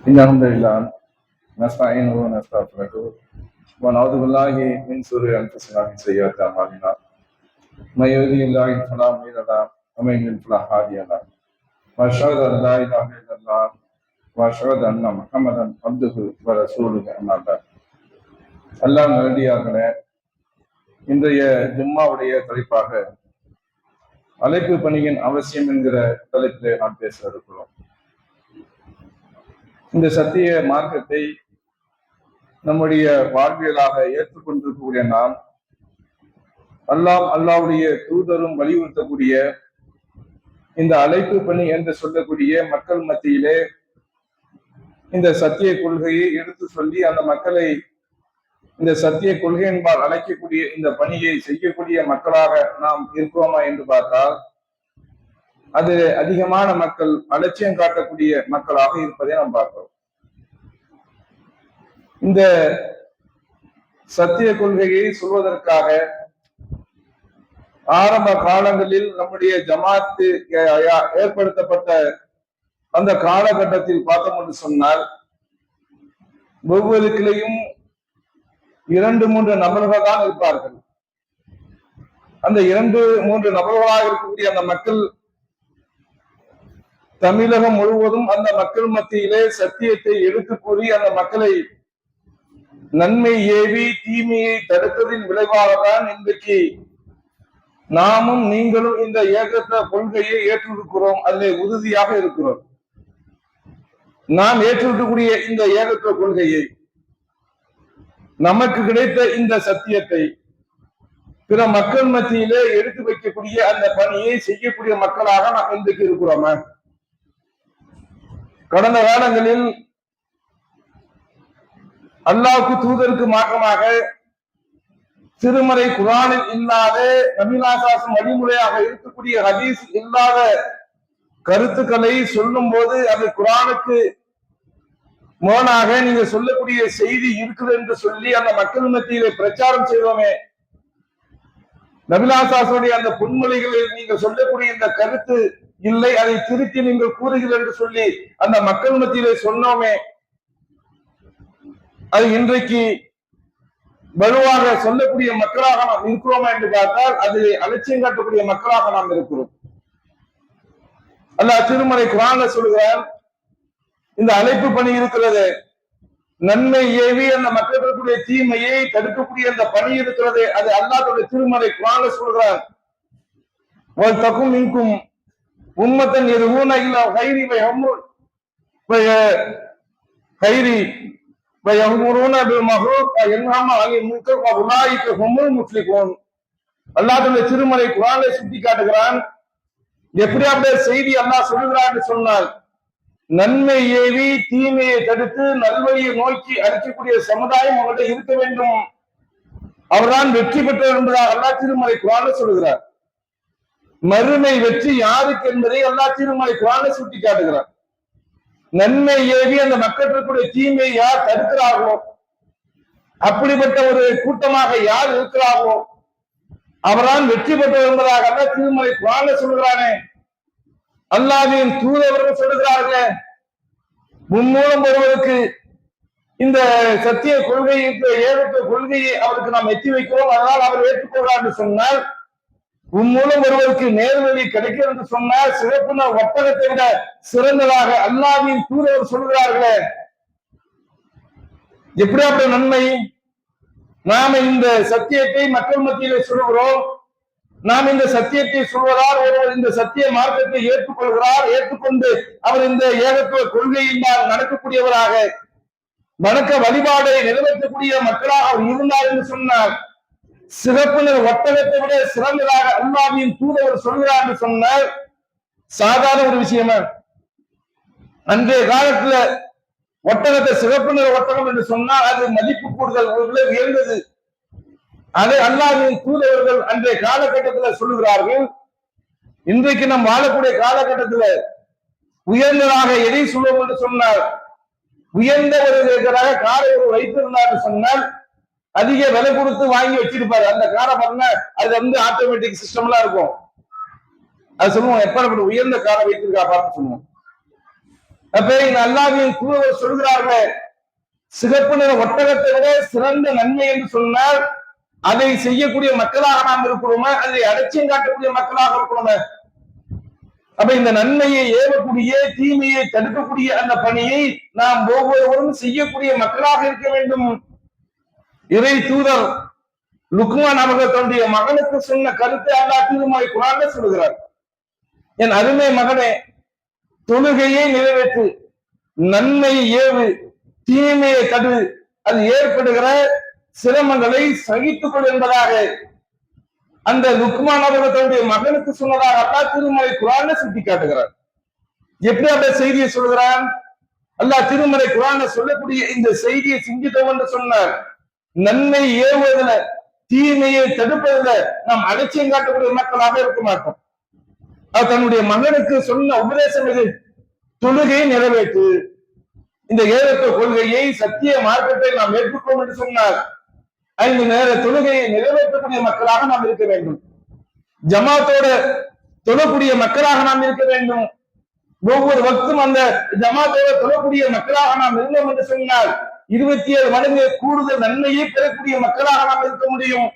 إن الحمد لله نستعينه ونستغفره ونعوذ بالله من شرور أنفسنا ومن سيئات أعمالنا من يهده الله فلا مضل له ومن يضلل فلا هادي له وأشهد أن لا إله إلا الله وأشهد أن محمدا عبده ورسوله أما بعد அல்லாஹ் நல்லடியார்களே, இன்றைய ஜும்மாவுடைய தலைப்பாக அழைப்பு பணியின் அவசியம் என்கிற தலைப்பிலே நாம் பேச இருக்கிறோம். இந்த சத்திய மார்க்கத்தை நம்முடைய வாழ்வியலாக ஏற்றுக்கொண்டிருக்கக்கூடிய நாம் அல்லாஹ்வுடைய தூதரும் வலியுறுத்தக்கூடிய இந்த அழைப்பு பணி என்று சொல்லக்கூடிய மக்கள் மத்தியிலே இந்த சத்திய கொள்கையை எடுத்து சொல்லி அந்த மக்களை இந்த சத்திய கொள்கை என்பால் அழைக்கக்கூடிய இந்த பணியை செய்யக்கூடிய மக்களாக நாம் இருக்கிறோமா என்று பார்த்தால் அது அதிகமான மக்கள் அலட்சியம் காட்டக்கூடிய மக்களாக இருப்பதை நாம் பார்க்கிறோம். இந்த சத்திய கொள்கையை சொல்வதற்காக ஆரம்ப காலங்களில் நம்முடைய ஜமாத்து ஏற்படுத்தப்பட்ட அந்த காலகட்டத்தில் பார்த்தோம் என்று சொன்னால் ஒவ்வொரு கிளையும் 2-3 நபர்கள் தான் இருப்பார்கள். அந்த 2-3 நபர்களாக இருக்கக்கூடிய அந்த மக்கள் தமிழகம் முழுவதும் அந்த மக்கள் மத்தியிலே சத்தியத்தை எடுத்து கூறி அந்த மக்களை நன்மை ஏவி தீமையை தடுத்ததின் விளைவாகத்தான் இன்றைக்கு நாமும் நீங்களும் இந்த ஏகத்த கொள்கையை ஏற்றிருக்கிறோம். அதில் உறுதியாக இருக்கிறோம். நாம் ஏற்றிருக்கக்கூடிய இந்த ஏகத்துவ கொள்கையை, நமக்கு கிடைத்த இந்த சத்தியத்தை பிற மக்கள் மத்தியிலே எடுத்து வைக்கக்கூடிய அந்த பணியை செய்யக்கூடிய மக்களாக நாம் இன்றைக்கு இருக்கிறோமா? கடந்த காலங்களில் அல்லாஹ்வுக்கு தூதருக்கு மாற்றமாக திருமறை குர்ஆனில் இல்லாத நபிலாசாசம் வழிமுறையாக இருக்கக்கூடிய ஹதீஸ் இல்லாத கருத்துக்களை சொல்லும் போது அது குர்ஆனுக்கு மோனாக நீங்க சொல்லக்கூடிய செய்தி இருக்குது என்று சொல்லி அந்த மக்கள் மத்தியிலே பிரச்சாரம் செய்வோமே. நபிலாசாசனுடைய அந்த பொன்மொழிகளில் நீங்க சொல்லக்கூடிய இந்த கருத்து இல்லை, அதை திருத்தி நீங்கள் கூறுகிறீர்கள் என்று சொல்லி அந்த மக்கள் மத்தியிலே சொன்னோமே. அது இன்றைக்கு வலுவாக சொல்லக்கூடிய மக்களாக நாம் இருக்கிறோமா என்று பார்த்தால் அது அலட்சியம் காட்டக்கூடிய மக்களாக நாம் இருக்கிறோம். அல்லாஹ் திருமறை குர்ஆன்ல சொல்கிறார், இந்த அழைப்பு பணி இருக்கிறது, நன்மை ஏவி அந்த மக்களுடைய தீமையை தடுக்கக்கூடிய அந்த பணி இருக்கிறது, அது அல்லாஹ்வுடைய திருமறை குர்ஆன்ல சொல்கிறார். வல் தகும் மின்கும் உம்மத்தன் யதுஊன இலா கைரி வயஹ்முரூன பில் மஅரூஃப் வயன்ஹவுன அனில் முன்கர் வஉலாயிக ஹுமுல் முஃப்லிஹூன். அல்லாஹ்வுடைய திருமறை குர்ஆனை சுட்டி காட்டுகிறான். எப்படி அப்படியே செய்தி அல்லாஹ் சொல்கிறார் என்று சொன்னால், நன்மை ஏவி தீமையை தடுத்து நல்வழியை நோக்கி அழைக்கக்கூடிய சமுதாயம் அவர்கிட்ட இருக்க வேண்டும். அவர்தான் வெற்றி பெற்றவர் என்பதாக அல்லாஹ் திருமறை குர்ஆனை சொல்கிறார். மறுமை வெற்றி யாருக்கு என்பதை அல்லாஹ் திருமறை குர்ஆனை சுட்டி காட்டுகிறார். நன்மை ஏவி அந்த மக்களுடைய தீமையை யார் தடுக்கிறார்களோ, அப்படிப்பட்ட ஒரு கூட்டமாக யார் இருக்கிறார்களோ அவர்தான் வெற்றி பெற்றவர் என்பதாக அல்லாஹ் திருமறை குர்ஆனை சொல்கிறானே. அல்லாஹ்வின் தூதர்கள் சொல்லுகிறார்களே, மும்மூலம் ஒருவருக்கு இந்த சத்திய கொள்கையை ஏகத்துவ கொள்கையை அவருக்கு நாம் எத்தி வைக்கிறோம், அதனால் அவர் ஏற்றுக்கொள்கிறார் என்று சொன்னால், உம்மூலம் ஒருவருக்கு நேர்வழி கிடைக்கிறது என்று சொன்னால் சிறப்புன ஒட்டகத்தை விட சிறந்ததாக அல்லாஹ்வின் தூதர் சொல்கிறார்களே. எப்படியாப்பட்ட நன்மை! நாம இந்த சத்தியத்தை மக்கள் மத்தியிலே சொல்கிறோம். நாம் இந்த சத்தியத்தை சொல்வதால் ஒருவர் இந்த சத்திய மார்க்கத்தை ஏற்றுக்கொள்கிறார். ஏற்றுக்கொண்டு அவர் இந்த ஏகத்துவ கொள்கையினால் நடக்கக்கூடியவராக வணக்க வழிபாடை நிறைவேற்றக்கூடிய மக்களாக அவர் இருந்தார் என்று சொன்னார், சிறப்பினர் ஒட்டகத்தை விட சிறந்ததாக அல்லாஹ்வின் தூதர் சொல்கிறார் என்று சொன்னால் சாதாரண ஒரு விஷயமா? அன்றைய காலத்துல ஒட்டகத்தை சிறப்பினர் ஒட்டகம் என்று சொன்னால் அது மதிப்பு கூடுதல் உயர்ந்தது. அதை அல்லாஹ்வின் தூதர்கள் அன்றைய காலகட்டத்தில் சொல்லுகிறார்கள். இன்றைக்கு நாம் வாழக்கூடிய காலகட்டத்தில் உயர்ந்ததாக எதை சொல்லுவோம் என்று சொன்னால், உயர்ந்த ஒரு காரை ஒரு வைத்திருந்தார் என்று சொன்னால் அதிக விலை கொடுத்து வாங்கி வச்சிருப்பாரு. அந்த காரை பாருங்க, அது ஆட்டோமேட்டிக் சிஸ்டம்லாம் இருக்கும். அது சொல்லுவோம், எப்ப உயர்ந்த காரை வைத்திருக்கா பார்த்து சொல்லுவோம். அப்ப இந்த அல்லாஹ்வின் தூதர் சொல்கிறார்கள், சிகப்பு நிற ஒட்டகத்தை விட சிறந்த நன்மை என்று சொன்னால் அதை செய்யக்கூடிய மக்களாக நாம் இருக்கிறோமா, அதை அலட்சியம் காட்டக்கூடிய மக்களாக இருக்கிறோமா? அப்ப இந்த நன்மையை ஏவக்கூடிய, தீமையை தடுக்கக்கூடிய அந்த பணியை நாம் ஒவ்வொருவரும் செய்யக்கூடிய மக்களாக இருக்க வேண்டும். இறை தூதர் லுக்மான் அவர்கள் தன்னுடைய மகனுக்கு சொன்ன கருத்தை அல்லாஹ் திருமறை குர்ஆன்ல சொல்கிறார். என் அருமை மகனே, தொழுகையை நிறைவேற்று, நன்மை ஏவு, தீமையை தடு, அது ஏற்படுகிற சிரமங்களை சகித்துக் கொள் என்பதாக அந்த லுக்மான் அவர்கள் தன்னுடைய மகனுக்கு சொன்னதாக அல்லாஹ் திருமறை குர்ஆன்ல சுட்டி காட்டுகிறார். எப்படி அந்த செய்தியை சொல்கிறான்? அல்லாஹ் திருமறை குர்ஆன்ல சொல்லக்கூடிய இந்த செய்தியை சிந்தித்தோம் என்று சொன்னார். நன்மை ஏவுவதில், தீமையை தடுப்பதில் நாம் அலட்சியம் காட்டக்கூடிய மக்களாக இருக்க மாட்டோம். அவர் தன்னுடைய மகனுக்கு சொன்ன உபதேசம் இது, தொழுகையை நிறைவேற்று, இந்த ஏகத்துவ கொள்கையை, சத்திய மார்க்கத்தை நாம் ஏற்றுக்கொள்வோம் என்று சொன்னார். 5 நேர தொழுகையை நிறைவேற்றக்கூடிய மக்களாக நாம் இருக்க வேண்டும். ஜமாத்தோட தொழக்கூடிய மக்களாக நாம் இருக்க வேண்டும். ஒவ்வொரு வக்தும் அந்த ஜமாத்தோட தொழக்கூடிய மக்களாக நாம் இருந்தோம் என்று சொன்னால் 27 மடங்கு கூடுதல் நன்மையை பெறக்கூடிய மக்களாக நாம் இருக்க முடியும்.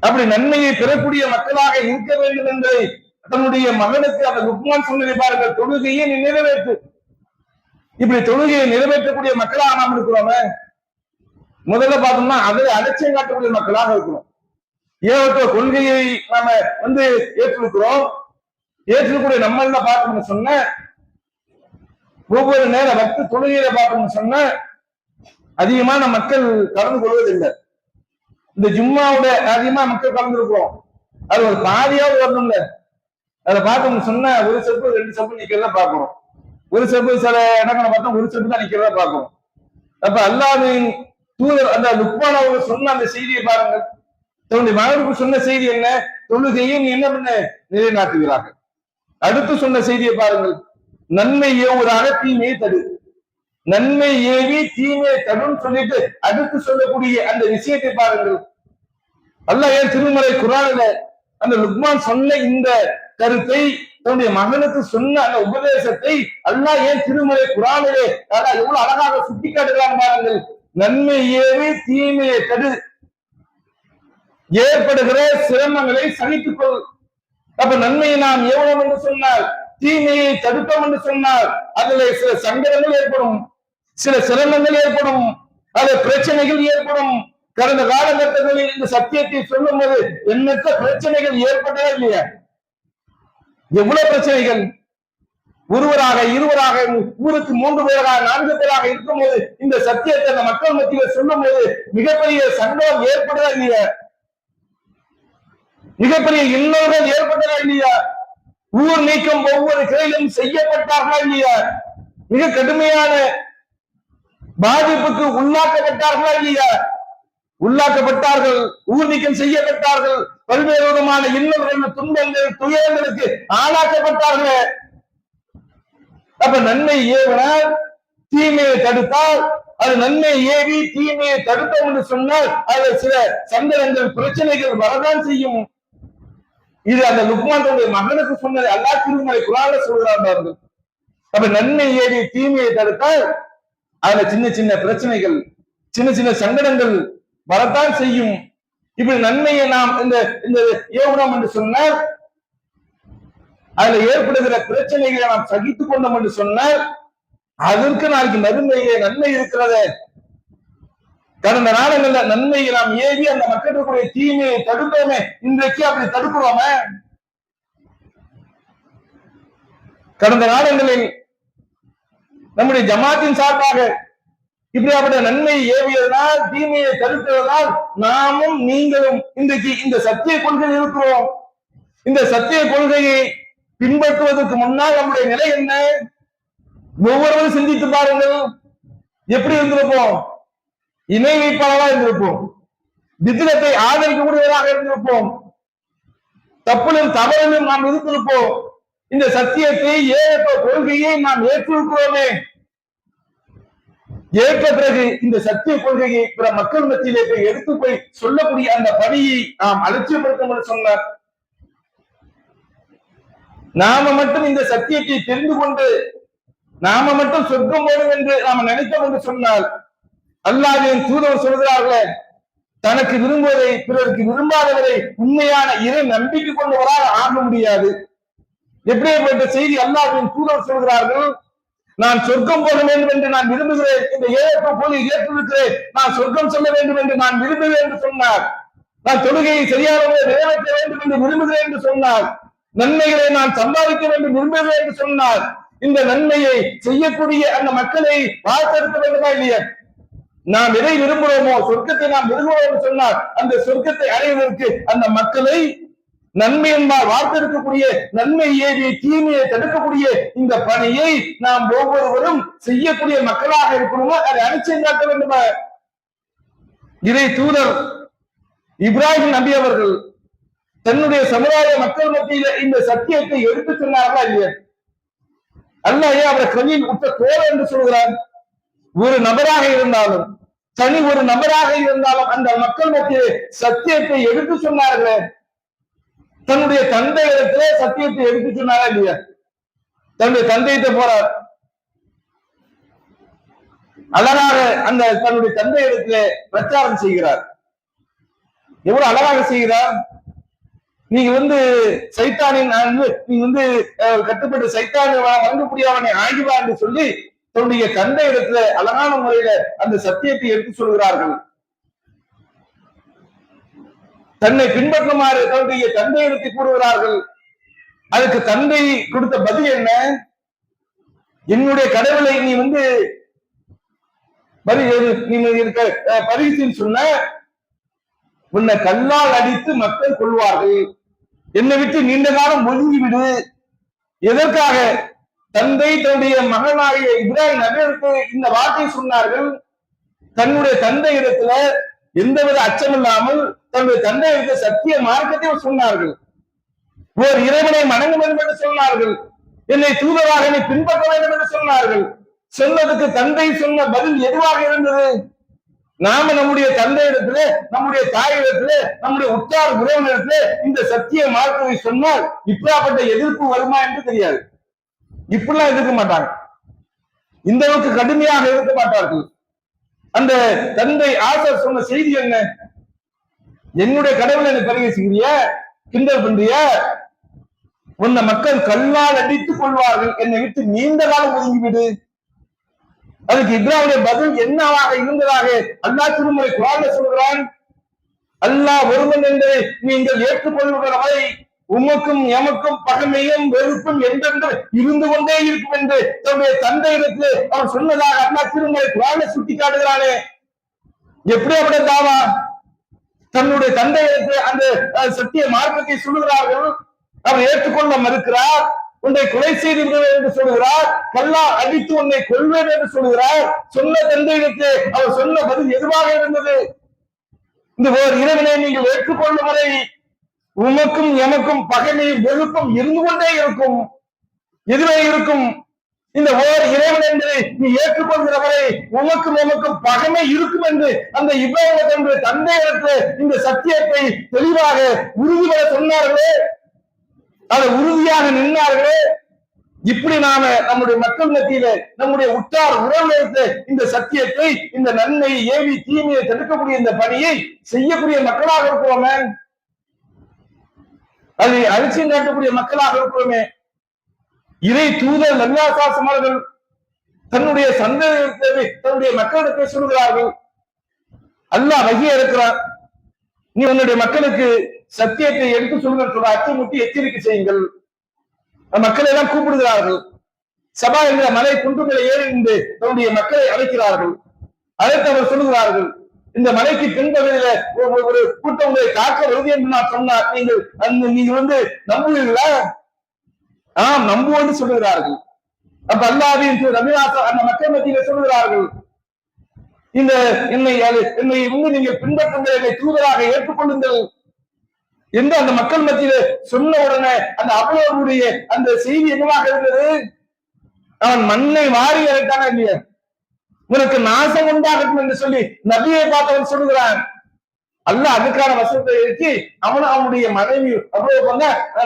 அப்படி நன்மையை பெறக்கூடிய மக்களாக இருக்க வேண்டும் என்று தன்னுடைய மகனுக்கு அந்த லுக்மான் சொன்னதை பாருங்கள், தொழுகையை நிறைவேற்று. இப்படி தொழுகையை நிறைவேற்றக்கூடிய மக்களாக நாம் இருக்கிறோமே. முதல்ல பார்த்தோம்னா அதை அலட்சியம் காட்டக்கூடிய மக்களாக இருக்கிறோம். ஏகத்துவ கொள்கையை நாம ஏற்றிருக்கிறோம். ஏற்றக்கூடிய நம்ம என்ன பார்க்கணும்னு சொன்ன, ஒவ்வொரு நேர வக்து தொழுகையில பார்க்கணும்னு சொன்ன அதிகமான மக்கள் கலந்து கொள்வதில்லை. இந்த ஜும்மாவோட அதிகமா மக்கள் கலந்துருக்கோம், அது ஒரு பாதியாவது வரணும்ல. அதை பார்த்தோம்னு சொன்ன ஒரு செப்பு 2 செப்பு நிக்கிறத பாக்குறோம். ஒரு செப்பு சில இடங்களை பார்த்தா ஒரு செப்பு தான் நிக்கிறத பாக்குறோம். அப்ப அல்லாஹ்வின் தூதர் அந்த லுக்மான் அவர்கள் சொன்ன அந்த செய்தியை பாருங்கள். தன்னுடைய மகனுக்கு சொன்ன செய்தி என்ன? தொழுகையை நீ என்ன பண்ண நிலைநாட்டுகிறார்கள். அடுத்து சொன்ன செய்தியை பாருங்கள், நன்மை ஏவுவதாக தீமையை தடு, நன்மை ஏவி தீமையை தடுன்னு சொல்லிட்டு அடுத்து சொல்லக்கூடிய அந்த விஷயத்தை பாருங்கள். அல்லாஹ் ஏன் திருமறை குர்ஆனில அந்த லுக்மான் சொன்ன இந்த கருத்தை, தன்னுடைய மகனுக்கு சொன்ன அந்த உபதேசத்தை அல்லாஹ் ஏன் திருமறை குர்ஆனிலே அல்லாஹ் எவ்வளவு அழகாக சுட்டி காட்டுகிறான் பாருங்கள். நன்மை ஏவி தீமையை தடு, ஏற்படுகிற சிரமங்களை சகித்துக் கொள். அப்ப நன்மையை நாம் ஏவணும் என்று சொன்னால், தீமையை தடுத்தோம் என்று சொன்னால் அதில் சில சங்கடங்கள் ஏற்படும், சில சிரமங்கள் ஏற்படும், அதில் பிரச்சனைகள் ஏற்படும். கடந்த காலகட்டங்களில் இந்த சத்தியத்தை சொல்லும் போது எண்ணற்ற பிரச்சனைகள் ஏற்பட்டதா இல்லையா? எவ்வளவு பிரச்சனைகள்! ஒருவராக, இருவராக, ஊருக்கு 3 பேராக, 4 பேராக இருக்கும் போது இந்த சத்தியத்தை அந்த மக்கள் மத்தியில் சொல்லும் போது மிகப்பெரிய சங்கடம் ஏற்பட்டதா இல்லையா? மிகப்பெரிய இன்னல்கள் ஏற்பட்டதா இல்லையா? ஊர் நீக்கம் ஒவ்வொரு கிளையிலும் செய்யப்பட்டார்களா இல்லையா? மிக கடுமையான பாதிப்புக்கு உள்ளாக்கப்பட்டார்களா இல்லையா? உள்ளாக்கப்பட்டார்கள், ஊர் நீக்கம் செய்யப்பட்டார்கள், பல்வேறு விதமான இன்னல்கள், துன்பங்கள், துயரங்களுக்கு ஆளாக்கப்பட்டார்கள். அப்ப நன்மை ஏவினால் தீமையை தடுத்தால், அது நன்மை ஏவி தீமையை தடுத்தோம் என்று சொன்னால் அதில் சில சங்கடங்கள், பிரச்சனைகள் வரதான் செய்யும். இது அந்த லுக்மானுடைய மகனுக்கு சொன்னது அல்லாஹ் திருமறை குர்ஆன்ல சொல்கிறார்கள். அப்ப நன்மை ஏவி தீமையை தடுத்தால் அதுல சின்ன சின்ன பிரச்சனைகள், சின்ன சின்ன சங்கடங்கள் வரத்தான் செய்யும். இப்படி நன்மையை நாம் இந்த ஏவனம் என்று சொன்னால் அதுல ஏற்படுகிற பிரச்சனைகளை நாம் சகித்துக் கொண்டோம் என்று சொன்னால் அதற்கு நாளைக்கு மறுமையிலே நன்மை இருக்கிறத. கடந்த நாளங்கள்ல நன்மையை நாம் ஏவி அந்த மக்களுடைய தீமையை தடுப்போமே, இன்றைக்கு அப்படி தடுக்கிறோமே? கடந்த காலங்களில் நம்முடைய ஜமாத்தின் சார்பாக இப்படியாப்பட்ட நன்மையை ஏவியதனால், தீமையை தடுத்ததனால் நாமும் நீங்களும் இன்றைக்கு இந்த சத்திய கொள்கையில் இருக்கிறோம். இந்த சத்திய கொள்கையை பின்பற்றுவதற்கு முன்னால் நம்முடைய நிலை என்ன? ஒவ்வொருவரும் சிந்தித்து பாருங்கள். எப்படி இருந்திருப்போம்? இணை வைப்பாளராக இருந்திருப்போம், பித்ரத்தை ஆதரிக்கக்கூடியவராக இருந்திருப்போம், தப்பிலும் தவறிலும் நாம் இருந்திருப்போம். இந்த சத்தியத்தை, ஏகத்துவ கொள்கையை நாம் ஏற்றிருக்கிறோமே. ஏற்ற பிறகு இந்த சத்திய கொள்கையை பிற மக்கள் மத்தியிலே போய் எடுத்து போய் சொல்லக்கூடிய அந்த பணியை நாம் அலட்சியப்படுத்த சொன்னார். நாம மட்டும் இந்த சத்தியத்தை தெரிந்து கொண்டு நாம மட்டும் சொர்க்கம் போடும் என்று நாம நினைத்தோம் என்று சொன்னால் அல்லாஹ்வின் தூதர் சொல்கிறார்களே, தனக்கு விரும்புவதை பிறருக்கு விரும்பாதவரை உண்மையான இறை நம்பிக்கை கொண்டவராக ஆக முடியாது. எப்படிப்பட்ட செய்தி அல்லாஹ்வின் தூதர் சொல்கிறார்கள், நான் சொர்க்கம் போக வேண்டும் என்று நான் விரும்புகிறேன், இந்த ஏழு போலி ஏற்றிருக்கிறேன், நான் சொர்க்கம் செல்ல வேண்டும் என்று நான் விரும்புகிறேன் என்று சொன்னார். நான் தொழுகையை சரியாக நிறைவேற்ற வேண்டும் என்று விரும்புகிறேன் என்று சொன்னார். நன்மைகளை நான் சம்பாதிக்க வேண்டும் விரும்புகிறேன் என்று சொன்னார். இந்த நன்மையை செய்யக்கூடிய அந்த மக்களை வார்த்தெடுக்க வேண்டுமா இல்லையா? நாம் எதை விரும்புகிறோமோ, சொர்க்கத்தை நாம் விரும்புகிறோம் என்று சொன்னால் அந்த சொர்க்கத்தை அடைவதற்கு அந்த மக்களை நன்மை என்பால் வார்த்தெடுக்கக்கூடிய, நன்மை ஏவி தீமையை தடுக்கக்கூடிய இந்த பணியை நாம் ஒவ்வொருவரும் செய்யக்கூடிய மக்களாக இருக்கணுமா? அதை அனிச்சயம் காட்ட வேண்டுமா? இறை தூதர் இப்ராஹிம் நபி அவர்கள் தன்னுடைய சமுதாய மக்கள் மத்தியில இந்த சத்தியத்தை எடுத்து சொன்னார்களா இல்லையா? அல்லாஹ் அவரை கலில் உற்ற தோழர் என்று சொல்கிறார். ஒரு நபராக இருந்தாலும், தனி ஒரு நபராக இருந்தாலும் அந்த மக்கள் மத்தியிலே சத்தியத்தை எடுத்து சொன்னார்களே, தன்னுடைய தந்தை இடத்திலே சத்தியத்தை எடுத்து சொன்னாரா இல்லையா? தன்னுடைய தந்தையிட்ட போறார், அழகாக அந்த தன்னுடைய தந்தை இடத்திலே பிரச்சாரம் செய்கிறார். எவ்வளவு அழகாக செய்கிறார்! நீங்க சைத்தானின் நீங்க கட்டுப்பட்டு சைத்தானை வழங்கக்கூடிய அவனை ஆகிவா என்று சொல்லி தன்னுடைய தந்தை இடத்துல அழகான முறையில அந்த சத்தியத்தை எடுத்து சொல்கிறார்கள். தன்னை பின்பற்றுமாறு தன்னுடைய தந்தை இடத்தை கூறுகிறார்கள். அதுக்கு தந்தை கொடுத்த பதில் என்ன? என்னுடைய கடவுளை நீ பரிசுன்னு சொன்ன, உன்னை கல்லால் அடித்து மக்கள் கொள்வார்கள், என்னை விட்டு நீண்ட காலம் ஒதுங்கிவிடு. எதற்காக? தந்தை தன்னுடைய மகனாகிய இப்ராஹிம் நபிக்கு இந்த வார்த்தை சொன்னார்கள். தன்னுடைய தந்தை இடத்துல எந்தவித அச்சமில்லாமல் தன்னுடைய தந்தை இடத்துல சத்திய மார்க்கத்தை சொன்னார்கள். ஓர் இறைவனை வணங்க வேண்டும் என்று சொன்னார்கள். என்னை தூதராக என்னை பின்பற்ற வேண்டும் என்று சொன்னார்கள். சொன்னதுக்கு தந்தை சொன்ன பதில் எதுவாக இருந்தது? நாம நம்முடைய தந்தை இடத்துல, நம்முடைய தாயிடத்துல, நம்முடைய உற்றார் உறவினரிடத்துல இந்த சத்திய மார்க்கத்தை சொன்னால் இப்படிப்பட்ட எதிர்ப்பு வருமா என்று தெரியாது. இப்படிலாம் எதிர்க்க மாட்டாங்க, இந்த அளவுக்கு கடுமையாக இருக்க மாட்டார்கள். அந்த தந்தை ஆசர் சொன்ன செய்தி என்ன? என்னுடைய கடவுளை என்னை பரிகசிக்கிறிய, கிண்டல் பண்றிய, உன்னை மக்கள் கல்லால் அடித்துக் கொள்வார்கள், என்னை விட்டு நீண்ட காலம் ஒதுங்கிவிடு. அதுக்கு இப்ராஹிமுடைய பதில் என்னவாக இருந்ததாக அல்லாஹ் திருமறை குர்ஆன்ல சொல்கிறான். அல்லாஹ் ஒருவன் என்பதை நீங்கள் ஏற்றுக்கொள்கிற வரை உமக்கும் எமக்கும் பகைமையும் வெறுப்பும் என்றென்று இருந்து கொண்டே இருக்கும் என்று தன்னுடைய தந்தையிடத்தில் அவர் சொன்னதாக அல்லாஹ் திருமறை குர்ஆன்ல சுட்டி காட்டுகிறானே. எப்படி அப்படி தாவா? தன்னுடைய தந்தையிடத்தில் அந்த சத்திய மார்க்கத்தை சொல்லுகிறார்கள், அவர் ஏற்றுக்கொள்ள மறுக்கிறார். உன்னை கொலை செய்து விடுவேன் என்று சொல்கிறார், கல்லா அடித்து உன்னை கொள்வேன் என்று சொல்கிறார். சொன்ன தந்தையிடத்து அவர் சொன்ன பதில் எதுவாக இருந்தது? இந்த ஓர் இறைவனை நீங்கள் ஏற்றுக்கொள்ளும் வரை உமக்கும் எமக்கும் பகைமையும் வெறுப்பும் இருந்து கொண்டே இருக்கும். எதுவே இருக்கும்? இந்த ஓர் இறைவன் என்பதை நீ ஏற்றுக்கொள்கிற வரை உமக்கும் எமக்கும் பகைமை இருக்கும் என்று அந்த இப்ராஹிம் என்ற தந்தையிடத்து இந்த சத்தியத்தை தெளிவாக உறுதிபட சொன்னார்களே, அதை உறுதியாக நின்றார்களே. இப்படி நாம நம்முடைய மக்கள் மத்தியில, நம்முடைய உற்றார் உறவினருக்கு இந்த சத்தியத்தை, இந்த நன்மையை ஏவி தீமையை தடுக்கக்கூடிய இந்த பணியை செய்யக்கூடிய மக்களாக இருக்கிறோமே, அதை அலட்சியம் காட்டக்கூடிய மக்களாக இருக்கிறோமே. இறை தூதர் நபியாசாசம் அவர்கள் தன்னுடைய சந்தேகத்தை தன்னுடைய மக்களிடத்தை சொல்கிறார்கள். அல்லாஹ் வகியா இருக்கிறார், நீ உன்னுடைய மக்களுக்கு சத்தியத்தை எடுத்து சொல்லுங்கள், அச்சமுட்டி எச்சரிக்கை செய்யுங்கள். மக்களை எல்லாம் கூப்பிடுகிறார்கள். சபா என்ற மலை குன்றுகளை ஏறி நின்று தன்னுடைய மக்களை அழைக்கிறார்கள். அழைத்து அவர் சொல்லுகிறார்கள், இந்த மலைக்கு பின்பகுதியில ஒரு கூட்டம் உங்களை தாக்க வருது என்று நான் சொன்னார், நீங்க நம்புவீர்களா? நம்புவோன்னு சொல்லுகிறார்கள். அப்ப அல்லாஹ்வின் ரபிநாசர் அந்த மக்கள் மத்தியில சொல்லுகிறார்கள், என்னை நீங்கள் பின்பற்றுங்கள், என்னை தூதராக ஏற்றுக்கொள்ளுங்கள் என்று அந்த மக்கள் மத்தியில சொன்ன உடனே அந்த அவ்வளவுடைய அந்த செய்தி என்னவாக இருந்தது? அவன் மண்ணை மாறி இறக்கான இல்லையா, உனக்கு நாசம் உண்டாகட்டும் என்று சொல்லி நபியை பார்த்தவன் சொல்லுகிறான். அல்லாஹ் அதுக்கான வசனத்தை இறக்கி அவனுடைய மனைவி அவ்வளவு பண்ண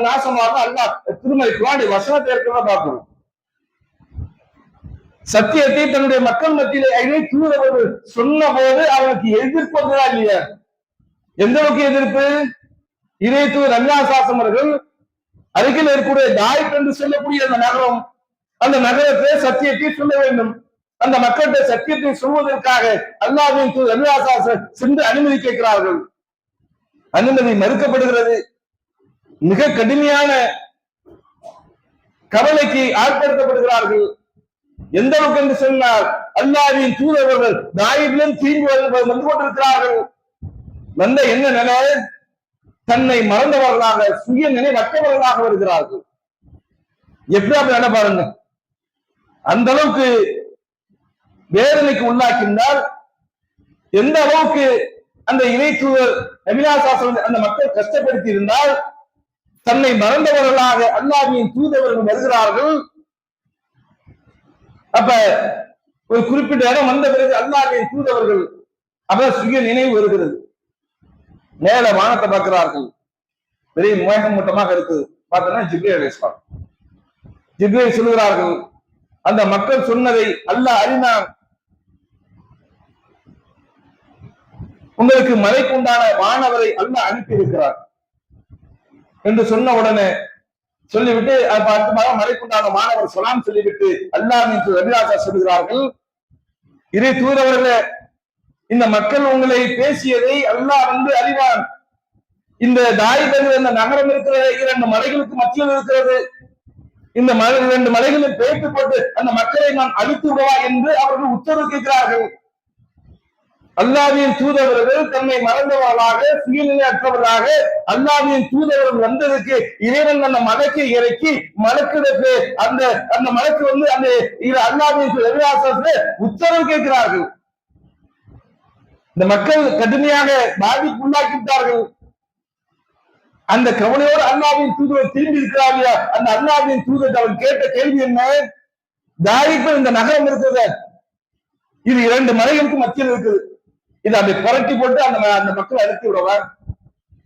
நாசமாக அல்லாஹ் திருமலை குர்ஆன் வசனத்தை இருக்கிறத பார்க்கணும். சத்தியத்தை தன்னுடைய மக்கள் மத்தியிலே இறை தூதர்கள் சொன்ன போது அவனுக்கு எதிர்ப்பு வந்ததா இல்லையா? எந்த அளவுக்கு எதிர்ப்பு? இறை தூதர் அல்லாஹ் அவர்கள் அருகில் இருக்கக்கூடிய தாயிப் என்று சொல்லக்கூடிய அந்த நகரம், அந்த நகரத்தை சத்தியத்தை சொல்ல வேண்டும். அந்த மக்கள்கிட்ட சத்தியத்தை சொல்வதற்காக அல்லாஹ்வின் தூதர் அல்லாஹ் சென்று அனுமதி கேட்கிறார்கள். அனுமதி மறுக்கப்படுகிறது. மிக கடுமையான கவலைக்கு ஆட்படுத்தப்படுகிறார்கள். எந்த அளவுக்கு என்று சொன்னால் அல்லாஹ்வின் தூதர்கள் தாயிபிலும் தீர்ந்து வந்து கொண்டிருக்கிறார்கள். வந்த என்ன நிலை? தன்னை மறந்தவர்களாக, சுய நினைவற்றவர்களாக வருகிறார்கள். எப்படி அப்படி நினை பாருங்க. அந்த அளவுக்கு வேதனைக்கு உள்ளாக்கின்றால் எந்த அளவுக்கு அந்த இறை தூதர் நபிலாசாசன் அந்த மக்கள் கஷ்டப்படுத்தி இருந்தால் தன்னை மறந்தவர்களாக அல்லாஹ்வின் தூதர்கள் வருகிறார்கள். அப்ப ஒரு குறிப்பிட்ட இடம் வந்த பிறகு அல்லாஹ்வின் தூதர்கள் அப்ப சுய நினைவு வருகிறது. மேல வானத்தை பார்க்கிறார்கள். பெரிய மேகமூட்டமாக இருக்குது. பார்த்தோன்னா ஜிப்ரீல் அலைஹிஸ்ஸலாம். ஜிப்ரீல் சொல்கிறார்கள், அந்த மக்கள் சொன்னதை அல்லாஹ் அறிந்தான். உங்களுக்கு மலைக்குண்டான வானவரை அல்லாஹ் அனுப்பி இருக்கிறார் என்று சொன்ன உடனே சொல்லிவிட்டு மலைக்குண்டான மாணவர் சொல்லாம் சொல்லிவிட்டு அல்லாஹ்வின் தூதர் சொல்கிறார்கள், இறை தூதரவர்களே, இந்த மக்கள் உங்களை பேசியதை அல்லாஹ் வந்து அறிவான். இந்த தாயிப் என்ற நகரம் இருக்கிறது, 2 மலைகளுக்கு மத்தியில் இருக்கிறது. இந்த 2 மலைகளில் பேய்த்து போட்டு அந்த மக்களை நான் அழித்து விடவா என்று அவர்கள் உத்தரவு கேட்கிறார்கள். அல்லாஹ்வின் தூதரவர்கள் தன்னை மறந்தவர்களாக, சுயநிலையற்றவர்களாக அல்லாஹ்வின் தூதரவர்கள் வந்ததுக்கு இறைவன் அந்த மலைக்கு இறக்கி மலக்கிடத்து அந்த அந்த மலைக்கு வந்து அந்த அல்லாஹ்வின் உத்தரவு கேட்கிறார்கள். இந்த மக்கள் கடுமையாக பாதிப்புள்ளாக்கிவிட்டார்கள். அந்த கவலையோடு அல்லாஹ்வின் தூதர் திரும்பி இருக்கிறார்களா? அந்த அல்லாஹ்வின் தூதர் அவர் கேட்ட கேள்வி என்ன? தாயிப் இந்த நகரம் இருக்குது, இது 2 மலைகளுக்கு மத்தியில் இருக்குது, இதை அப்படி புரட்டி போட்டு அந்த மக்கள் அழித்து விடுவார்.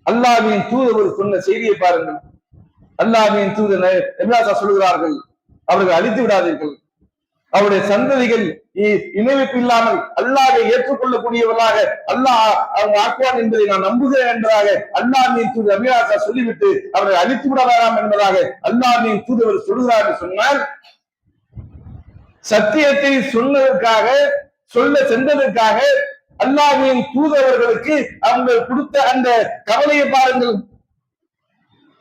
அல்லாஹ்வின் தூதர் சொன்ன செய்தியை பாருங்கள். அல்லாஹ்வின் தூதர் நபிலாசா சொல்கிறார்கள், அவர்கள் அழித்து விடாதீர்கள், அவருடைய சந்ததிகள் இணைவிப்பு இல்லாமல் அல்லாஹ்வை ஏற்றுக்கொள்ளக்கூடியவர்களாக அல்லாஹ் அவங்க ஆக்குவான் என்பதை நான் நம்புகிறேன் என்பதாக அல்லாஹ்வின் தூதர் நபிலாசா சொல்லிவிட்டு அவரை அழித்து விட வேண்டாம் என்பதாக அல்லாஹ்வின் தூதர் சொல்கிறார் என்று சொன்னால், சத்தியத்தை சொன்னதற்காக, சொல்ல சென்றதற்காக அல்லாஹ்வின் தூதரவர்களுக்கு அவங்க கொடுத்த அந்த கவலையை பாருங்கள்.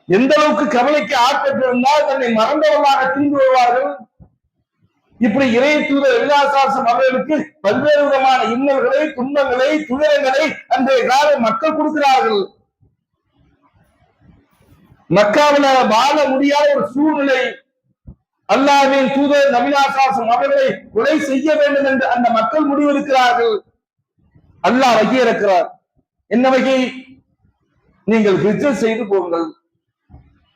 எந்த அளவுக்கு கவலைக்கு ஆட்பட்டிருந்தால் தன்னை மறந்தவர்களாக திரும்பி வருவார்கள். இப்படி இறை தூதர் எல்லாசாசம் அவர்களுக்கு பல்வேறு விதமான இன்னல்களை, துன்பங்களை, துயரங்களை அன்றைய கால மக்கள் கொடுக்கிறார்கள். மக்காவில வாழ முடியாத ஒரு சூழ்நிலை. அல்லாஹ்வின் தூதர் நபிலாசாசம் அவர்களை கொலை செய்ய வேண்டும் என்று அந்த மக்கள் முடிவெடுக்கிறார்கள். அல்லாஹ் வகை இருக்கிறார். என்ன வகை? நீங்கள் ஹிஜ்ரத் செய்து போங்கள்,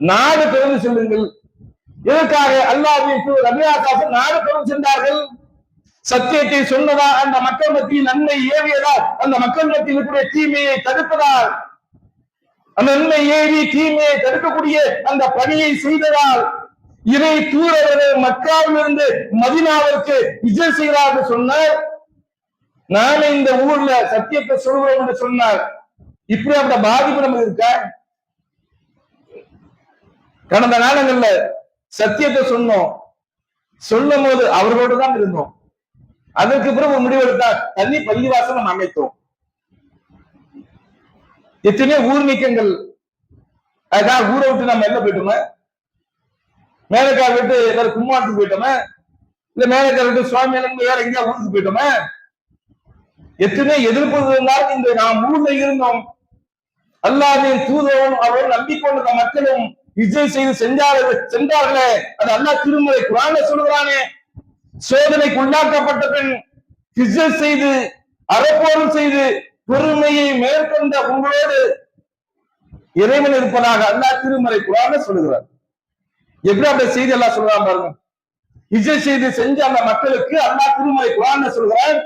நாடு கடந்து செல்லுங்கள். இதற்காக அல்லாஹ்வின் தூதர் நபிலாசாசம் நாடு கடந்து சென்றார்கள். சத்தியத்தை சொன்னதா அந்த மக்கள் மத்தியில் நன்மை ஏவியதால், அந்த மக்கள் மத்தியில் இருக்கக்கூடிய தீமையை தடுப்பதால், அந்த நன்மை ஏவி தீமையை தடுக்கக்கூடிய அந்த பணியை செய்ததால் இறை தூதர்கள் மக்காவிலிருந்து மதீனாவிற்கு ஹிஜ்ரத் செய்கிறார்கள் சொன்னார். நானே இந்த ஊர்ல சத்தியத்தை சொல்கிறோம் என்று சொன்னார். இப்படி அந்த பாதிப்பு நமக்கு இருக்கா? கடந்த காலங்கள்ல சத்தியத்தை சொன்னோம், சொல்லும் போது அவர்களோடு தான் இருந்தோம். அதற்கு பிறகு முடிவெடுத்தால் தண்ணி பள்ளிவாசல் நம்ம அமைத்தோம். எத்தனையோ ஊர் நீக்கங்கள். அதுக்காக ஊரை விட்டு நம்ம என்ன போயிட்டோமே, மேலக்கார விட்டு வேற கும்மாட்டுக்கு போயிட்டோமே, இல்ல மேலக்கார விட்டு சுவாமி வேற எங்கேயா ஊருக்கு போயிட்டோமே. எத்தனை எதிர்ப்பு இருந்தால் இந்த நாம் ஊர்ல இருந்தோம். அல்லாஹ்வின் தூதரும் அவர்கள் நம்பிக்கொண்ட மக்களும் ஹிஜ்ரத் செய்து சென்றார்களே, அது அல்லாஹ் திருமறை குர்ஆன்ல சொல்கிறானே, சோதனைக்கு உள்ளாக்கப்பட்ட பின் ஹிஜ்ரத் செய்து அறப்போரும் செய்து பொறுமையை மேற்கொண்ட உங்களோடு இறைவன் இருப்பதாக அல்லாஹ் திருமறை குர்ஆன்ல சொல்லுகிறார். எப்படி அந்த செய்தி எல்லாம் சொல்றான் பாருங்க. ஹிஜ்ரத் செய்து செஞ்ச அந்த மக்களுக்கு அல்லாஹ் திருமறை குர்ஆன்ல சொல்கிறார்,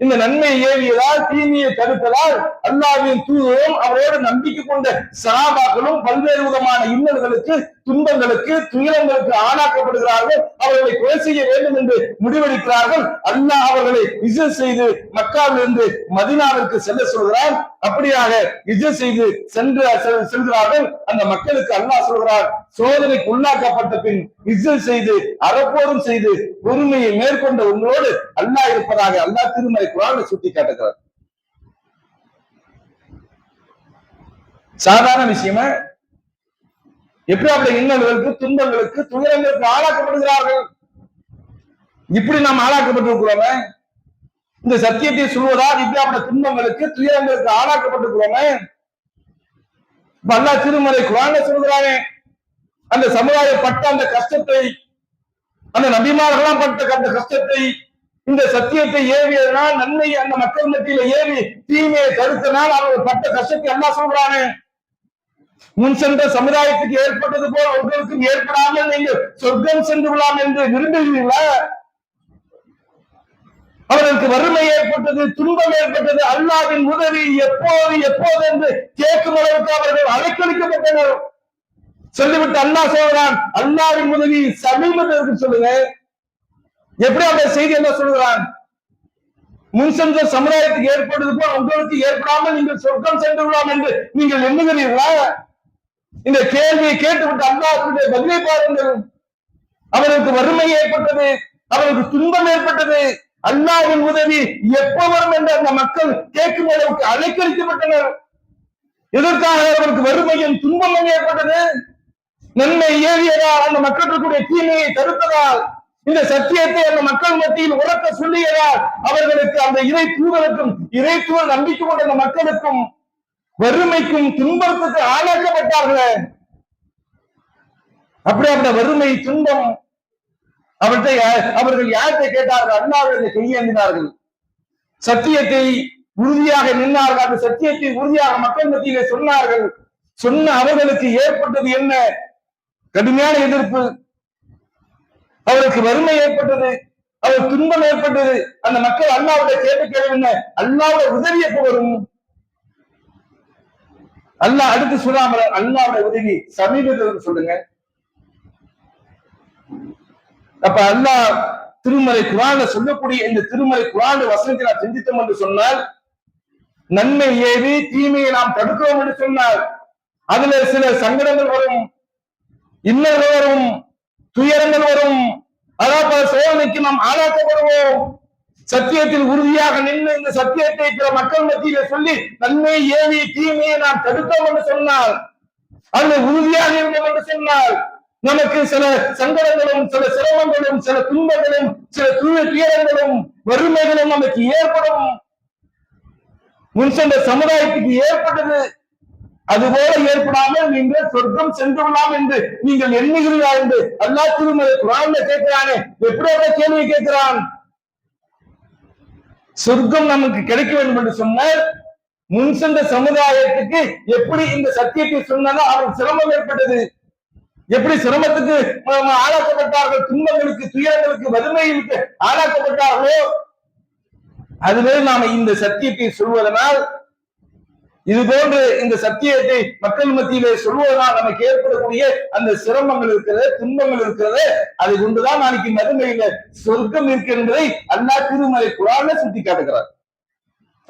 இந்த நன்மையை ஏவியதால் தீமையை தடுப்பதால் அல்லாஹ்வின் தூதரும் அவரோடு நம்பிக்கை கொண்ட சஹாபாக்களும் பல்வேறு விதமான இன்னல்களுக்கு துன்பங்களுக்கு துயரங்களுக்கு ஆளாக்கப்படுகிறார்கள், அவர்களை கொலை செய்ய வேண்டும் என்று முடிவெடுக்கிறார்கள். அல்லாஹ் அவர்களை ஹிஜ்ரத் செய்து மக்காவிலிருந்து மதீனாவிற்கு செல்ல சொல்கிறார். அப்படியாக ஹிஜ்ரத் செய்து செல்கிறார்கள். அந்த மக்களுக்கு அல்லாஹ் சொல்கிறார், சோதனைக்கு உள்ளாக்கப்பட்ட பின் ஹிஜ்ரத் செய்து அறப்போரும் செய்து பொறுமையை மேற்கொண்ட உங்களோடு அல்லாஹ் இருப்பதாக அல்லாஹ் திருமறை குர்ஆனில் சுட்டி காட்டுகிறார். சாதாரண விஷயமா எப்படி அப்படி இன்னல்களுக்கு துன்பங்களுக்கு துயரங்களுக்கு ஆளாக்கப்படுகிறார்கள். இப்படி நாம் ஆளாக்கப்பட்டிருக்கிறோமே, இந்த சத்தியத்தை சொல்வதால் இப்படி அப்படி துன்பங்களுக்கு துயரங்களுக்கு ஆளாக்கப்பட்டிருக்கிறோமே. அல்லாஹ் திருமறை குர்ஆனில் சொல்கிறானே, அந்த சமுதாயம் பட்ட அந்த கஷ்டத்தை, அந்த நபிமார்களாம் பட்ட அந்த கஷ்டத்தை, இந்த சத்தியத்தை ஏவியதனால் நன்மை அந்த மக்கள் மத்தியில ஏவி தீமையை தடுத்தனால் அவர்கள் பட்ட கஷ்டத்தை அல்லாஹ் சொல்றானே, முன் சென்ற சமுதாயத்துக்கு ஏற்பட்டது போல உங்களுக்கும் ஏற்படாமல் நீங்கள் சொர்க்கம் சென்று விடலாம் என்று விரும்புகிறீர்களா? அவர்களுக்கு வறுமை ஏற்பட்டது, துன்பம் ஏற்பட்டது, அல்லாஹ்வின் உதவி எப்போது எப்போது என்று கேட்கும் அளவுக்கு அவர்கள் அலைக்கழிக்கப்பட்டனர். சொல்லிவிட்டு அல்லாஹ் சொல்கிறான், அல்லாஹ்வின் உதவி சமீபத்திற்கு சொல்லுங்க. எப்படி அந்த செய்தி என்ன சொல்கிறான்? முன் சென்ற சமுதாயத்துக்கு ஏற்பட்டது போல உங்களுக்கு ஏற்படாமல் நீங்கள் சொர்க்கம் சென்று விடலாம் என்று நீங்கள் எண்ணுகிறீர்களா? இந்த கேள்வியை கேட்டுவிட்டு அல்லாஹ்வுடைய பதிலை பாருங்கள். அவருக்கு வறுமை ஏற்பட்டது, அவருக்கு துன்பம் ஏற்பட்டது, அல்லாஹ்வின் உதவி எப்ப வரும் என்று அந்த மக்கள் கேட்கும் அளவுக்கு அலைக்கழிக்கப்பட்டனர். எதற்காக அவருக்கு வறுமையும் துன்பமும் ஏற்பட்டது? நன்மை ஏவியதால் அந்த மக்களுடைய தீமையை தடுத்ததால், இந்த சத்தியத்தை அந்த மக்கள் மத்தியில் உறக்க சொல்லியதால் அவர்களுக்கு அந்த இறை தூதருக்கும் இறை தூதர் நம்பிக்கை கொண்ட அந்த மக்களுக்கும் வறுமைக்கும் துன்பத்துக்கு ஆளாக்கப்பட்டார்களே. அப்படி அந்த வறுமை துன்பம் அவர்கள் யார்கிட்ட கேட்டார்கள்? அல்லாஹ்விடத்தில் கையேந்தினார்கள். சத்தியத்தை உறுதியாக நின்றார்கள். அந்த சத்தியத்தை உறுதியாக மக்கள் மத்தியிலே சொன்னார்கள். சொன்ன அவர்களுக்கு ஏற்பட்டது என்ன? கடுமையான எதிர்ப்பு. அவருக்கு வறுமை ஏற்பட்டது, அவர் துன்பம் ஏற்பட்டது. அந்த மக்கள் அல்லாஹ்வுடைய கேட்ட கேள்வி என்ன? அல்லாஹ்வுடைய உதவி எப்ப வரும்? அல்லாஹ் அடுத்து சொல்லாமல் அல்லாஹ்வுடைய உதவி சமீபத்தில் சொல்லுங்க. அப்ப அல்லாஹ் திருமறை குர்ஆன்ல சொல்லக்கூடிய இந்த திருமறை குர்ஆன் வசனத்தை நாம் சிந்தித்தோம் என்று சொன்னால், நன்மை ஏவி தீமையை நாம் தடுக்கிறோம் என்று சொன்னால் அதுல சில சங்கடங்கள் வரும், இன்னல்கள் வரும், துயரங்கள் வரும், அதாவது சோதனைக்கு நாம் ஆளாக்கப்படுவோம். சத்தியத்தில் உறுதியாக நின்று இந்த சத்தியத்தை பிற மக்கள் மத்தியில சொல்லி நன்மை ஏவி தீமையை நாம் தடுத்தோம் என்று சொன்னால், அதுல உறுதியாக இருந்தோம் என்று சொன்னால், நமக்கு சில சங்கடங்களும் சில சிரமங்களும் சில துன்பங்களும் சில துயரங்களும் வறுமைகளும் நமக்கு ஏற்படும். முன் சென்ற சமுதாயத்துக்கு ஏற்பட்டது, அதுபோல ஏற்படாமல் நீங்கள் சொர்க்கம் சென்று விடலாம் என்று நீங்கள் எண்ணுகிறீர்களா என்று அல்லாஹ் திருமறை குர்ஆன்ல கேட்கிறானே. எப்படி அந்த கேள்வி கேட்கிறான்? சொர்க்கம் நமக்கு கிடைக்க வேண்டும் என்று சொன்னால் முன் சென்ற சமுதாயத்துக்கு எப்படி இந்த சத்தியத்தை சொன்னாலும் அவருக்கு சிரமம் ஏற்பட்டது, எப்படி சிரமத்துக்கு ஆளாக்கப்பட்டார்கள், துன்பங்களுக்கு துயரங்களுக்கு வறுமைகளுக்கு ஆளாக்கப்பட்டார்களோ அதுவே நாம இந்த சத்தியத்தை சொல்வதனால், இது போன்று இந்த சத்தியத்தை மக்கள் மத்தியிலே சொல்வதனால் நமக்கு ஏற்படக்கூடிய அந்த சிரமங்கள் இருக்கிறது, துன்பங்கள் இருக்கிறது, அதை கொண்டுதான் நாளைக்கு மறுமையில சொர்க்கம் இருக்கு என்பதை அல்லாஹ் திருமறை குர்ஆன்ல சுட்டி காட்டுகிறார்.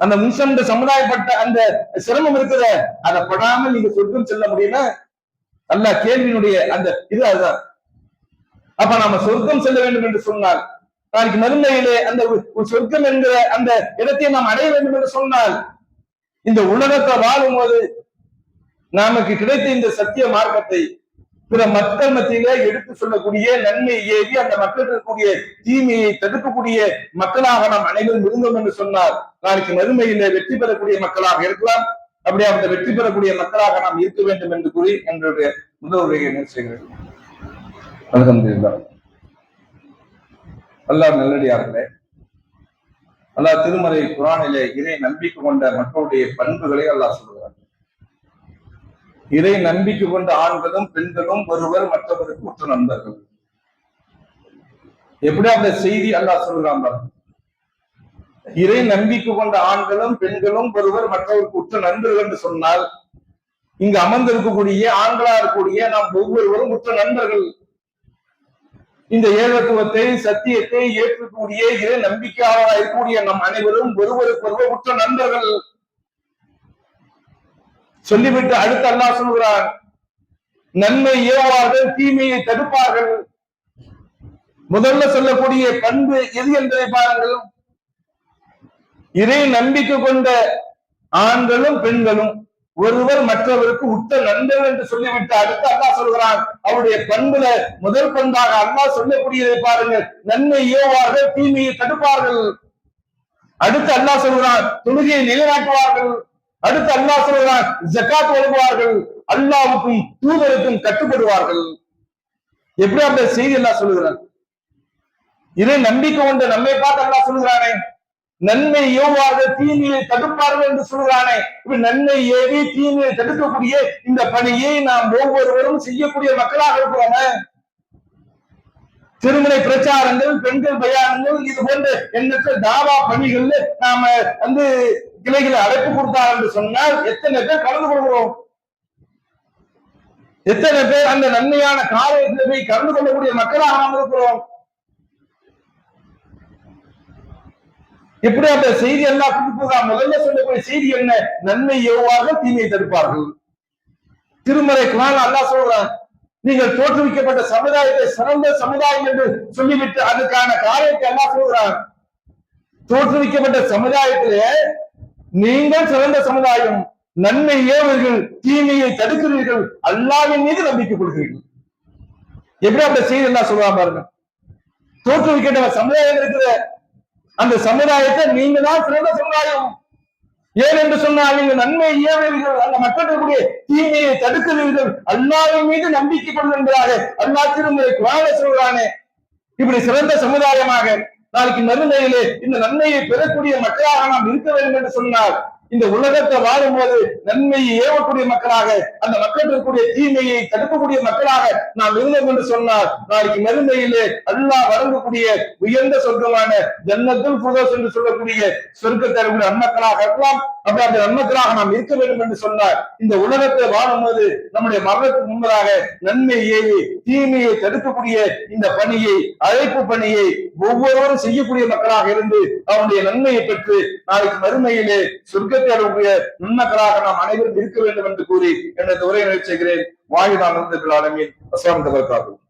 அந்த முன்சென்ற சமுதாயப்பட்ட அந்த சிரமம் இருக்கிற அதை படாமல் நீங்க சொர்க்கம் செல்ல முடியுமா? அல்லாஹ் கேள்வியினுடைய அந்த இது அதுதான். அப்ப நாம சொர்க்கம் செல்ல வேண்டும் என்று சொன்னால், நாளைக்கு மறுமையிலே அந்த சொர்க்கம் என்கிற அந்த இடத்தை நாம் அடைய வேண்டும் என்று சொன்னால், இந்த உலகத்தை வாழும் போது நமக்கு கிடைத்த இந்த சத்திய மார்க்கத்தை பிற மக்கள் மத்தியிலே எடுத்து சொல்லக்கூடிய, நன்மை ஏவி அந்த மக்கள் இருக்கக்கூடிய தீமையை தடுக்கக்கூடிய மக்களாக நாம் அனைவரும் இருந்தோம் என்று சொன்னால், நாளைக்கு மறுமையிலே வெற்றி பெறக்கூடிய மக்களாக இருக்கலாம். அப்படியே அந்த வெற்றி பெறக்கூடிய மக்களாக நாம் இருக்க வேண்டும் என்று கூறி என்னுடைய முதல் உரையை நினைச்சுகிறேன். அல்ஹம்துலில்லாஹ். அல்லாஹ் நல்லடியார்களே, அல்லாஹ் திருமறை குர்ஆனிலே இறை நம்பிக்கை கொண்ட மக்களுடைய பண்புகளை அல்லாஹ் சொல்கிறார். இறை நம்பிக்கை கொண்ட ஆண்களும் பெண்களும் ஒருவர் மற்றவருக்கு உற்ற நண்பர்கள். எப்படி அந்த செய்தி அல்லாஹ் சொல்கிறான்? இறை நம்பிக்கை கொண்ட ஆண்களும் பெண்களும் ஒருவர் மற்றவருக்கு உற்ற நண்பர்கள் என்று சொன்னால், இங்கு அமர்ந்திருக்கக்கூடிய ஆண்களா இருக்கக்கூடிய நாம் ஒவ்வொருவரும் உற்ற நண்பர்கள். இந்த ஏகத்துவத்தை சத்தியத்தை ஏற்கக்கூடிய இறை நம்பிக்கையாளராக இருக்கக்கூடிய நம் அனைவரும் ஒருவருக்கொருவர் உற்ற நண்பர்கள். சொல்லிவிட்டு அடுத்து அல்லாஹ் சொல்கிறார், நன்மை ஏவார்கள் தீமையை தடுப்பார்கள். முதல்ல சொல்லக்கூடிய பண்பு எது என்பதை பாருங்கள். இறை நம்பிக்கை கொண்ட ஆண்களும் பெண்களும் ஒருவர் மற்றவருக்கு உற்ற நண்பர்கள் என்று சொல்லிவிட்டு அடுத்து அல்லாஹ் சொல்கிறான், அவருடைய பண்புல முதல் பண்பாக அல்லாஹ் சொல்லக்கூடியதை பாருங்கள், நன்மை ஏவார்கள் தீமையை தடுப்பார்கள். அடுத்து அல்லாஹ் சொல்கிறான், தொழுகையை நிலைநாட்டுவார்கள். அடுத்து அல்லாஹ் சொல்கிறான், ஜகாத் வழங்குவார்கள், அல்லாஹ்வுக்கும் தூதருக்கும் கட்டுப்படுவார்கள். எப்படி அந்த செய்தி எல்லாம் சொல்லுகிறான்? இதை நம்பிக்கை கொண்ட நம்மை பார்த்து அல்லாஹ் சொல்லுகிறானே, நன்மை ஏவார்கள் தீமையை தடுப்பார்கள் என்று சொல்கிறானே. இப்ப நன்மை ஏவி தீமையை தடுக்கக்கூடிய இந்த பணியை நாம் ஒவ்வொருவரும் செய்யக்கூடிய மக்களாக இருக்கிறோமே. திருமண பிரச்சாரங்கள், பெண்கள் பயானங்கள், இது போன்ற எண்ணற்ற தாவா பணிகள்ல நாம கிளைகளை அழைப்பு கொடுத்தார் என்று சொன்னால் எத்தனை பேர் கலந்து கொள்கிறோம்? எத்தனை பேர் அந்த நன்மையான காரியத்தில் போய் கலந்து கொள்ளக்கூடிய மக்களாக நாம் இருக்கிறோம்? இப்படி அந்த செய்தி எல்லாம் கொடுப்பதா? முதல்ல சொல்லக்கூடிய செய்தி என்ன? நன்மை ஏவுவார்கள் தீமையை தடுப்பார்கள். திருமறை குர்ஆன்ல அல்லாஹ் சொல்றான், நீங்கள் தோற்றுவிக்கப்பட்ட சமுதாயத்தை சிறந்த சமுதாயம் என்று சொல்லிவிட்டு அதுக்கான காரியத்தை அல்லாஹ் சொல்றான். தோற்றுவிக்கப்பட்ட சமுதாயத்திலே நீங்கள் சிறந்த சமுதாயம், நன்மை ஏவுவீர்கள் தீமையை தடுக்கிறீர்கள், அல்லாஹ்வின் மீது நம்பிக்கை கொள்கிறீர்கள். எப்படி அந்த செய்தி எல்லாம் சொல்றான் பாருங்க. தோற்றுவிக்கப்பட்ட சமுதாயம் இருக்கிற அந்த சமுதாயத்தை நீங்க தான் சிறந்த சமுதாயம். ஏன் என்று சொன்னால் நீங்கள் நன்மை ஏவுவீர்கள், அந்த மக்களுடைய தீமையை தடுக்கிறீர்கள், அல்லாஹ்வின் மீது நம்பிக்கை கொள்கின்றாக அல்லாஹ் திருமறை குர்ஆனிலே சொல்றானே. இப்படி சிறந்த சமுதாயமாக நாளைக்கு மறுமையிலே இந்த நன்மையை பெறக்கூடிய மக்களாக நாம் இருக்க வேண்டும் என்று சொன்னால், இந்த உலகத்தை வாழும்போது நன்மையை ஏவக்கூடிய மக்களாக, அந்த மக்கள் இருக்கக்கூடிய தீமையை தடுக்கக்கூடிய மக்களாக நாம் இருந்தோம் என்று சொன்னால், நாளைக்கு மறுமையிலே அல்லாஹ் வழங்கக்கூடிய உயர்ந்த சொர்க்கமான ஜன்னத்துல் ஃபிர்தௌஸ் என்று சொல்லக்கூடிய சொர்க்கத்தை நன்மக்களாக இருக்கலாம். அப்படி அந்த நன்மக்களாக நாம் இருக்க வேண்டும் என்று சொன்னால், இந்த உலகத்தை வாழும்போது நம்முடைய மரணத்துக்கு முன்பதாக நன்மை ஏவி தீமையை தடுக்கக்கூடிய இந்த பணியை, அழைப்பு பணியை ஒவ்வொருவரும் செய்யக்கூடிய மக்களாக இருந்து அவனுடைய நன்மையை பெற்று நாளைக்கு மறுமையிலே சொர்க்கத்தை அடையக்கூடிய நன்மக்களாக நாம் அனைவரும் இருக்க வேண்டும் என்று கூறி எனது உரையை நிறைவு செய்கிறேன். வாயுதான் அஸ்ஸலாமு அலைக்கும்.